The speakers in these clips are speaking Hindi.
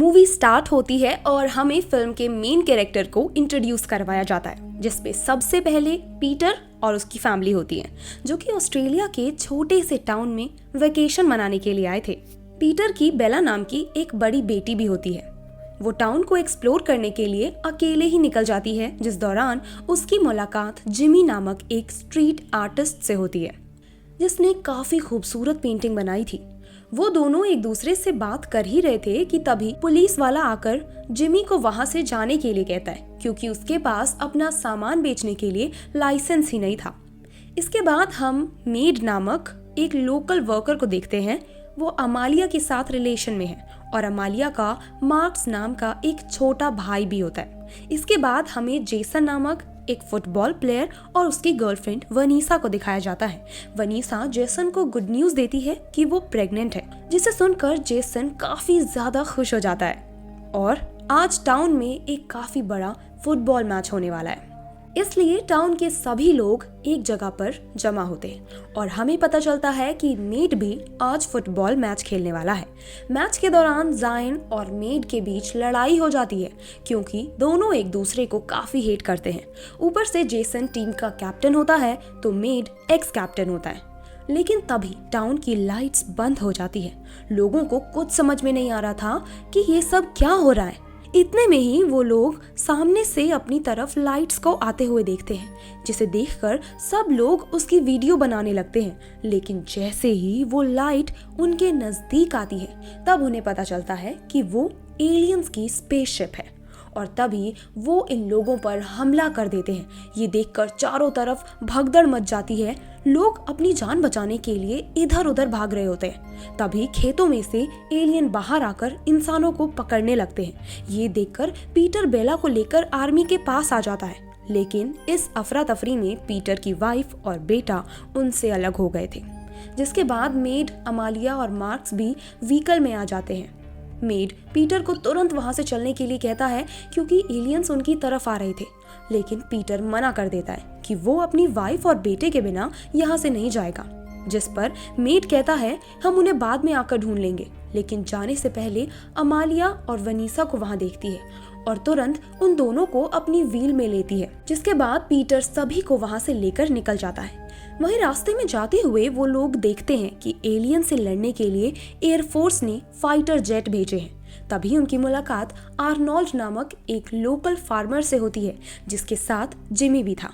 मूवी स्टार्ट होती है और हमें फिल्म के मेन कैरेक्टर को इंट्रोड्यूस करवाया जाता है, जिसपे सबसे पहले पीटर और उसकी फैमिली होती है, जो कि ऑस्ट्रेलिया के छोटे से टाउन में वेकेशन मनाने के लिए आए थे। पीटर की बेला नाम की एक बड़ी बेटी भी होती है। वो टाउन को एक्सप्लोर करने के लिए अकेले ही निकल जाती है, जिस दौरान उसकी मुलाकात जिमी नामक एक स्ट्रीट आर्टिस्ट से होती है, जिसने काफी खूबसूरत पेंटिंग बनाई थी। वो दोनों एक दूसरे से बात कर ही रहे थे कि तभी पुलिस वाला आकर जिमी को वहां से जाने के लिए कहता है, क्योंकि उसके पास अपना सामान बेचने के लिए लाइसेंस ही नहीं था। इसके बाद हम मेड नामक एक लोकल वर्कर को देखते हैं। वो अमालिया के साथ रिलेशन में है और अमालिया का मार्क्स नाम का एक छोटा भाई भी होता है। इसके बाद हमें जेसन नामक एक फुटबॉल प्लेयर और उसकी गर्लफ्रेंड वनीसा को दिखाया जाता है। वनीसा जेसन को गुड न्यूज देती है कि वो प्रेग्नेंट है, जिसे सुनकर जेसन काफी ज्यादा खुश हो जाता है। और आज टाउन में एक काफी बड़ा फुटबॉल मैच होने वाला है, इसलिए टाउन के सभी लोग एक जगह पर जमा होते हैं और हमें पता चलता है कि मेड भी आज फुटबॉल मैच खेलने वाला है। मैच के दौरान जायन और मेड के बीच लड़ाई हो जाती है, क्योंकि दोनों एक दूसरे को काफी हेट करते हैं। ऊपर से जेसन टीम का कैप्टन होता है तो मेड एक्स कैप्टन होता है। लेकिन तभी टाउन की लाइट्स बंद हो जाती है। लोगों को कुछ समझ में नहीं आ रहा था कि ये सब क्या हो रहा है। इतने में ही वो लोग सामने से अपनी तरफ लाइट्स को आते हुए देखते हैं, जिसे देखकर सब लोग उसकी वीडियो बनाने लगते हैं। लेकिन जैसे ही वो लाइट उनके नजदीक आती है, तब उन्हें पता चलता है कि वो एलियंस की स्पेसशिप है और तभी वो इन लोगों पर हमला कर देते हैं। ये देखकर चारों तरफ भगदड़ मच जाती है। लोग अपनी जान बचाने के लिए इधर उधर भाग रहे होते हैं। तभी खेतों में से एलियन बाहर आकर इंसानों को पकड़ने लगते हैं। ये देखकर पीटर बेला को लेकर आर्मी के पास आ जाता है, लेकिन इस अफरा तफरी में पीटर की वाइफ और बेटा उनसे अलग हो गए थे। जिसके बाद मेड, अमालिया और मार्क्स भी व्हीकल में आ जाते हैं। मेड पीटर को तुरंत वहां से चलने के लिए कहता है, क्योंकि एलियंस उनकी तरफ आ रहे थे। लेकिन पीटर मना कर देता है कि वो अपनी वाइफ और बेटे के बिना यहाँ से नहीं जाएगा। जिस पर मेड कहता है, हम उन्हें बाद में आकर ढूंढ लेंगे। लेकिन जाने से पहले अमालिया और वनीसा को वहां देखती है और तुरंत उन दोनों को अपनी व्हील में लेती है। जिसके बाद पीटर सभी को वहां से लेकर निकल जाता है। वहीं रास्ते में जाते हुए वो लोग देखते हैं कि एलियन से लड़ने के लिए एयरफोर्स ने फाइटर जेट भेजे हैं। तभी उनकी मुलाकात आर्नोल्ड नामक एक लोकल फार्मर से होती है, जिसके साथ जिमी भी था।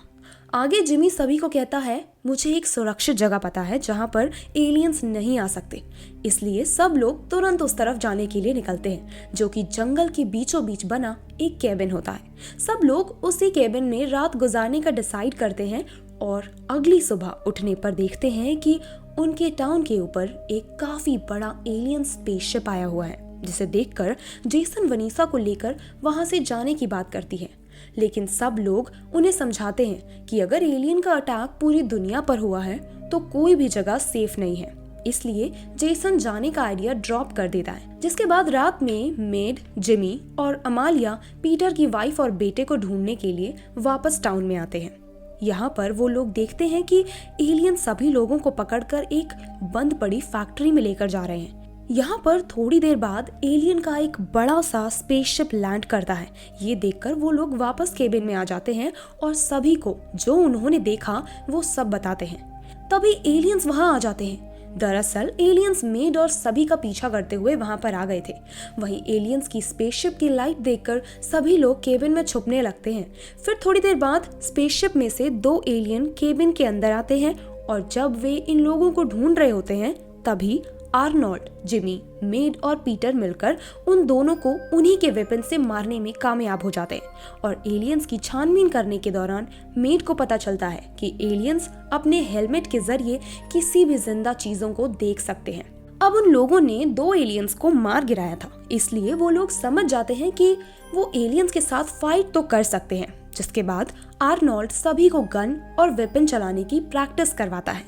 आगे जिमी सभी को कहता है, मुझे एक सुरक्षित जगह पता है जहां पर एलियंस नहीं आ सकते। इसलिए सब लोग तुरंत उस तरफ जाने के लिए निकलते हैं, जो कि जंगल के बीचों बीच बना एक केबिन होता है। सब लोग उसी केबिन में रात गुजारने का डिसाइड करते हैं और अगली सुबह उठने पर देखते हैं कि उनके टाउन के ऊपर एक काफी बड़ा एलियन स्पेसशिप आया हुआ है, जिसे देखकर जेसन वनीसा को लेकर वहां से जाने की बात करती है। लेकिन सब लोग उन्हें समझाते हैं कि अगर एलियन का अटैक पूरी दुनिया पर हुआ है तो कोई भी जगह सेफ नहीं है। इसलिए जेसन जाने का आइडिया ड्रॉप कर देता है। जिसके बाद रात में मेड, जिमी और अमालिया पीटर की वाइफ और बेटे को ढूंढने के लिए वापस टाउन में आते हैं। यहाँ पर वो लोग देखते हैं कि एलियन सभी लोगों को पकड़कर एक बंद पड़ी फैक्ट्री में लेकर जा रहे हैं। यहाँ पर थोड़ी देर बाद एलियन का एक बड़ा सा स्पेसशिप लैंड करता है। ये देखकर वो लोग वापस केबिन में आ जाते हैं और सभी को जो उन्होंने देखा वो सब बताते हैं। तभी एलियंस वहाँ आ जाते हैं। दरअसल एलियंस मेड और सभी का पीछा करते हुए वहां पर आ गए थे। वहीं एलियंस की स्पेसशिप की लाइट देखकर सभी लोग केबिन में छुपने लगते हैं। फिर थोड़ी देर बाद स्पेसशिप में से 2 एलियन केबिन के अंदर आते हैं और जब वे इन लोगों को ढूंढ रहे होते हैं, तभी आर्नोल्ड, जिमी, मेड और पीटर मिलकर उन दोनों को उन्हीं के वेपन से मारने में कामयाब हो जाते हैं। और एलियंस की छानबीन करने के दौरान मेड को पता चलता है कि एलियंस अपने हेलमेट के जरिए किसी भी जिंदा चीजों को देख सकते हैं। अब उन लोगों ने 2 एलियंस को मार गिराया था, इसलिए वो लोग समझ जाते हैं कि वो एलियंस के साथ फाइट तो कर सकते हैं। जिसके बाद आर्नोल्ड सभी को गन और वेपन चलाने की प्रैक्टिस करवाता है।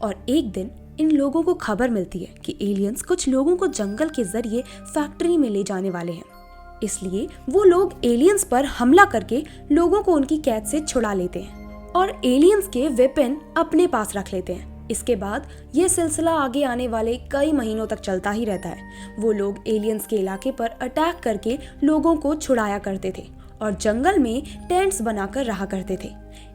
और एक दिन इन लोगों को खबर मिलती है कि एलियंस कुछ लोगों को जंगल के जरिए फैक्ट्री में ले जाने वाले हैं। इसलिए वो लोग एलियंस पर हमला करके लोगों को उनकी कैद से छुड़ा लेते हैं और एलियंस के वेपन अपने पास रख लेते हैं। इसके बाद ये सिलसिला आगे आने वाले कई महीनों तक चलता ही रहता है। वो लोग एलियंस के इलाके पर अटैक करके लोगों को छुड़ाया करते थे और जंगल में टेंट्स बनाकर रहा करते थे।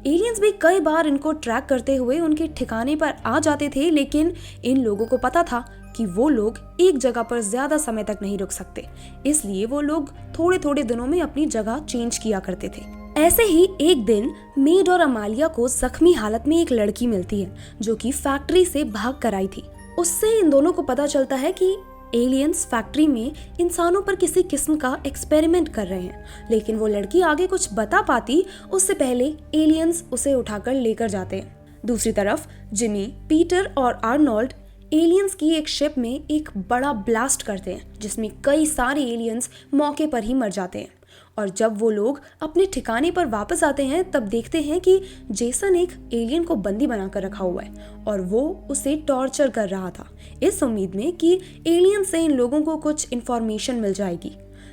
एलियंस भी कई बार इनको ट्रैक करते हुए उनके ठिकाने पर आ जाते थे, लेकिन इन लोगों को पता था कि वो लोग एक जगह पर ज्यादा समय तक नहीं रुक सकते, इसलिए वो लोग थोड़े थोड़े दिनों में अपनी जगह चेंज किया करते थे। ऐसे ही एक दिन मेड और अमालिया को जख्मी हालत में एक लड़की मिलती है जो कि फैक्ट्री से भाग कर आई थी। उससे इन दोनों को पता चलता है कि एलियंस फैक्ट्री में इंसानों पर किसी किस्म का एक्सपेरिमेंट कर रहे हैं, लेकिन वो लड़की आगे कुछ बता पाती उससे पहले एलियंस उसे उठाकर लेकर जाते हैं। दूसरी तरफ जिमी, पीटर और आर्नोल्ड एलियंस की एक शिप में एक बड़ा ब्लास्ट करते हैं जिसमें कई सारे एलियंस मौके पर ही मर जाते हैं। और जब वो लोग अपने ठिकाने पर वापस आते हैं तब देखते हैं कि जेसन एक एलियन को बंदी बनाकर रखा हुआ है और वो उसे टॉर्चर कर रहा था, इस उम्मीद में कि एलियन से इन लोगों को कुछ इन्फॉर्मेशन मिल जाएगी।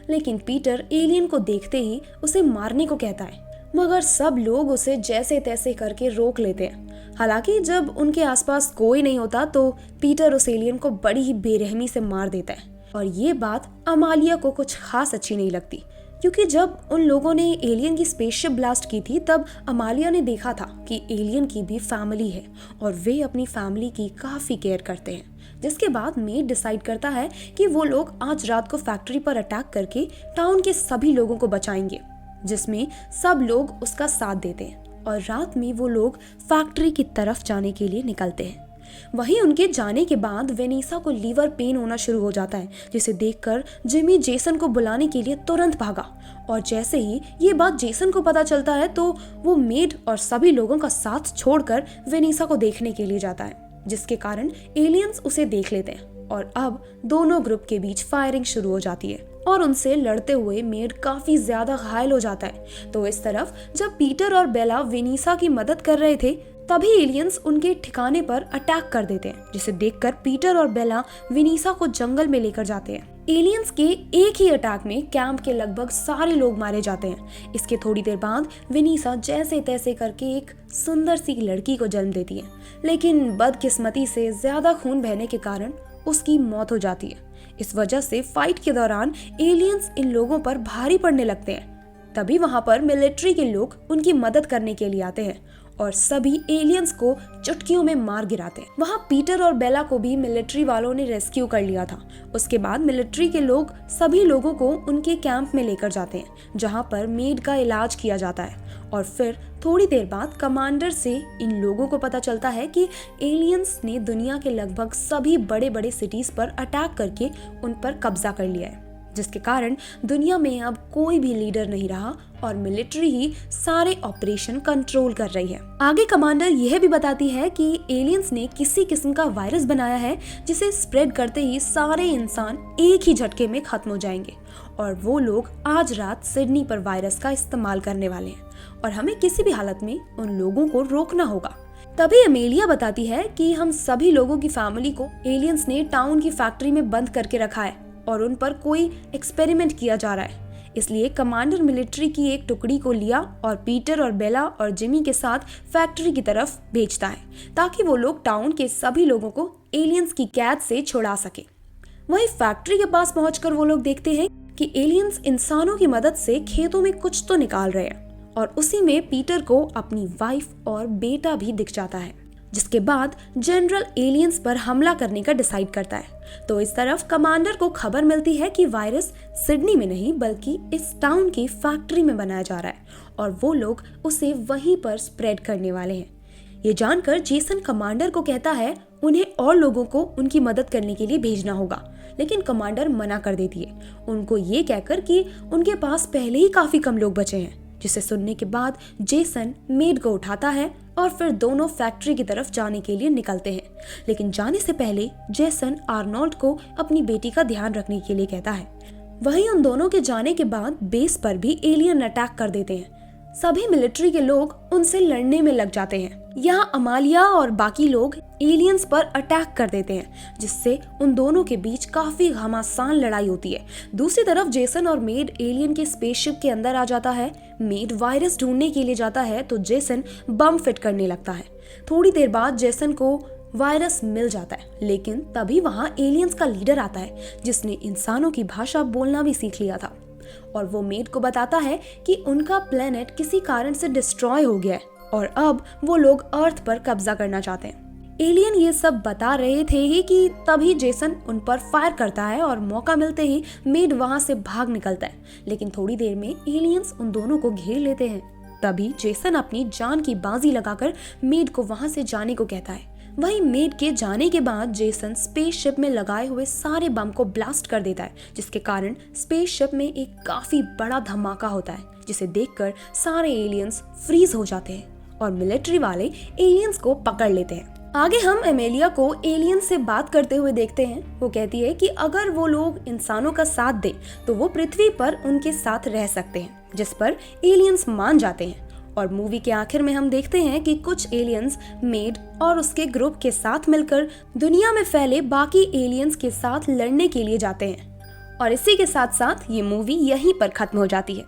लेकिन पीटर एलियन को देखते ही उसे मारने को कहता है, मगर सब लोग उसे जैसे तैसे करके रोक लेते हैं। हालांकि जब उनके आसपास कोई नहीं होता तो पीटर उस एलियन को बड़ी ही बेरहमी से मार देता है। और ये बात अमालिया को कुछ खास अच्छी नहीं लगती, क्योंकि जब उन लोगों ने एलियन की स्पेसशिप ब्लास्ट की थी तब अमालिया ने देखा था कि एलियन की भी फैमिली है और वे अपनी फैमिली की काफी केयर करते हैं। जिसके बाद मेड डिसाइड करता है कि वो लोग आज रात को फैक्ट्री पर अटैक करके टाउन के सभी लोगों को बचाएंगे, जिसमें सब लोग उसका साथ देते हैं और रात में वो लोग फैक्ट्री की तरफ जाने के लिए निकलते हैं। वहीं उनके जाने के बाद वेनिसा को लीवर पेन होना शुरू हो जाता है, जिसे देखकर जिमी जेसन को बुलाने के लिए तुरंत भागा। और जैसे ही ये बात जेसन को पता चलता है तो वो मेड और सभी लोगों का साथ छोड़कर वेनिसा को देखने के लिए जाता है, जिसके कारण एलियंस उसे देख लेते हैं और अब दोनों ग्रुप के बीच फायरिंग शुरू हो जाती है और उनसे लड़ते हुए मेड काफी ज्यादा घायल हो जाता है। तो इस तरफ जब पीटर और बेला वेनिसा की मदद कर रहे थे तभी एलियंस उनके ठिकाने पर अटैक कर देते हैं, जिसे देखकर पीटर और बेला वेनिसा को जंगल में लेकर जाते हैं। एलियंस के एक ही अटैक में कैंप के लगभग सारे लोग मारे जाते हैं। इसके थोड़ी देर बाद वेनिसा जैसे तैसे करके एक सुंदर सी लड़की को जन्म देती है, लेकिन बदकिस्मती से ज्यादा खून बहने के कारण उसकी मौत हो जाती है। इस वजह से फाइट के दौरान एलियंस इन लोगों पर भारी पड़ने लगते हैं। तभी वहां पर मिलिट्री के लोग उनकी मदद करने के लिए आते हैं और सभी एलियंस को चुटकियों में मार गिराते हैं। वहां पीटर और बेला को भी मिलिट्री वालों ने रेस्क्यू कर लिया था। उसके बाद मिलिट्री के लोग सभी लोगों को उनके कैंप में लेकर जाते हैं, जहां पर मेड का इलाज किया जाता है। और फिर थोड़ी देर बाद कमांडर से इन लोगों को पता चलता है कि एलियंस ने दुनिया के लगभग सभी बड़े बड़े सिटीज पर अटैक करके उन पर कब्जा कर लिया है, जिसके कारण दुनिया में अब कोई भी लीडर नहीं रहा और मिलिट्री ही सारे ऑपरेशन कंट्रोल कर रही है। आगे कमांडर यह भी बताती है कि एलियंस ने किसी किस्म का वायरस बनाया है जिसे स्प्रेड करते ही सारे इंसान एक ही झटके में खत्म हो जाएंगे और वो लोग आज रात सिडनी पर वायरस का इस्तेमाल करने वाले हैं और हमें किसी भी हालत में उन लोगों को रोकना होगा। तभी अमेलिया बताती है कि हम सभी लोगों की फैमिली को एलियंस ने टाउन की फैक्ट्री में बंद करके रखा है और उन पर कोई एक्सपेरिमेंट किया जा रहा है। इसलिए कमांडर मिलिट्री की एक टुकड़ी को लिया और पीटर और बेला और जिमी के साथ फैक्ट्री की तरफ भेजता है ताकि वो लोग टाउन के सभी लोगों को एलियंस की कैद से छुड़ा सके। वहीं फैक्ट्री के पास पहुंचकर वो लोग देखते हैं कि एलियंस इंसानों की मदद से खेतों में कुछ तो निकाल रहे हैं और उसी में पीटर को अपनी वाइफ और बेटा भी दिख जाता है, जिसके बाद जनरल एलियंस पर हमला करने का डिसाइड करता है। तो इस तरफ कमांडर को खबर मिलती है कि वायरस सिडनी में नहीं बल्कि इस टाउन की फैक्ट्री में बनाया जा रहा है और वो लोग उसे वहीं पर स्प्रेड करने वाले हैं। ये जानकर जेसन कमांडर को कहता है उन्हें और लोगों को उनकी मदद करने के लिए भेजना होगा, लेकिन कमांडर मना कर देती है, उनको ये कहकर कि उनके पास पहले ही काफी कम लोग बचे हैं। जिसे सुनने के बाद जेसन मेड को उठाता है और फिर दोनों फैक्ट्री की तरफ जाने के लिए निकलते हैं। लेकिन जाने से पहले जेसन आर्नोल्ड को अपनी बेटी का ध्यान रखने के लिए कहता है। वहीं उन दोनों के जाने के बाद बेस पर भी एलियन अटैक कर देते हैं। सभी मिलिट्री के लोग उनसे लड़ने में लग जाते हैं। यहाँ अमालिया और बाकी लोग एलियंस पर अटैक कर देते हैं, जिससे उन दोनों के बीच काफी घमासान लड़ाई होती है। दूसरी तरफ जेसन और मेड एलियन के स्पेसशिप के अंदर आ जाता है। मेड वायरस ढूंढने के लिए जाता है तो जेसन बम फिट करने लगता है। थोड़ी देर बाद जेसन को वायरस मिल जाता है, लेकिन तभी वहां एलियंस का लीडर आता है जिसने इंसानों की भाषा बोलना भी सीख लिया था। और वो मेड को बताता है कि उनका प्लेनेट किसी कारण से डिस्ट्रॉय हो गया है और अब वो लोग अर्थ पर कब्जा करना चाहते हैं। एलियन ये सब बता रहे थे ही कि तभी जेसन उन पर फायर करता है और मौका मिलते ही मेड वहां से भाग निकलता है। लेकिन थोड़ी देर में एलियंस उन दोनों को घेर लेते हैं। तभी जेसन अपनी जान की बाजी लगाकर मेड को वहां से जाने को कहता है। वहीं मेड के जाने के बाद जेसन स्पेसशिप में लगाए हुए सारे बम को ब्लास्ट कर देता है, जिसके कारण स्पेसशिप में एक काफी बड़ा धमाका होता है, जिसे देखकर सारे एलियंस फ्रीज हो जाते हैं और मिलिट्री वाले एलियंस को पकड़ लेते हैं। आगे हम एमेलिया को एलियन से बात करते हुए देखते हैं। वो कहती है कि अगर वो लोग इंसानों का साथ दे तो वो पृथ्वी पर उनके साथ रह सकते हैं, जिस पर एलियंस मान जाते हैं। और मूवी के आखिर में हम देखते हैं कि कुछ एलियंस मेड और उसके ग्रुप के साथ मिलकर दुनिया में फैले बाकी एलियंस के साथ लड़ने के लिए जाते हैं। और इसी के साथ साथ ये मूवी यहीं पर खत्म हो जाती है।